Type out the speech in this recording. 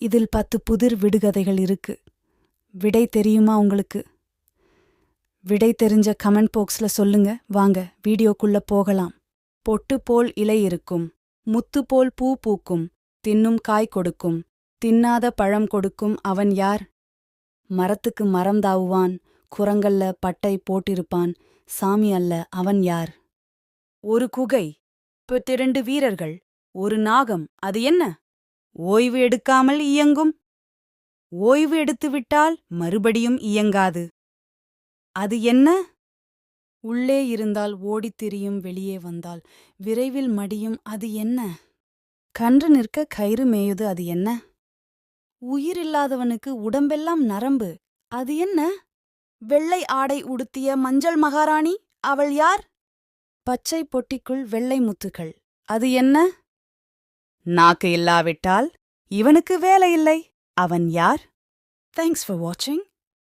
இதில் 10 புதிர் விடுகதைகள் இருக்கு. விடை தெரியுமா உங்களுக்கு? விடை தெரிஞ்ச கமெண்ட் பாக்ஸ்ல சொல்லுங்க. வாங்க வீடியோக்குள்ள போகலாம். பொட்டு போல் இலை இருக்கும், முத்து போல் பூ பூக்கும், தின்னும் காய் கொடுக்கும், தின்னாத பழம் கொடுக்கும், அவன் யார்? மரத்துக்கு மரம் தாவுவான், குரங்கல்ல பட்டை போட்டிருப்பான், சாமி அல்ல, அவன் யார்? ஒரு குகை, 2 வீரர்கள், ஒரு நாகம், அது என்ன? ஓய்வு எடுக்காமல் இயங்கும். ஓய்வு எடுத்துவிட்டால் மறுபடியும் இயங்காது. அது என்ன? உள்ளே இருந்தால் ஓடித் திரியும், வெளியே வந்தால் விரைவில் மடியும், அது என்ன? கன்று நிற்க கயிறு மேயுது, அது என்ன? உயிரில்லாதவனுக்கு உடம்பெல்லாம் நரம்பு, அது என்ன? வெள்ளை ஆடை உடுத்திய மஞ்சள் மகாராணி, அவள் யார்? பச்சை பொட்டிக்குள் வெள்ளை முத்துகள், அது என்ன? நாக்கு இல்லாவிட்டால் இவனுக்கு வேலையில்லை, அவன் யார்? தேங்க்ஸ் ஃபார் வாட்சிங்.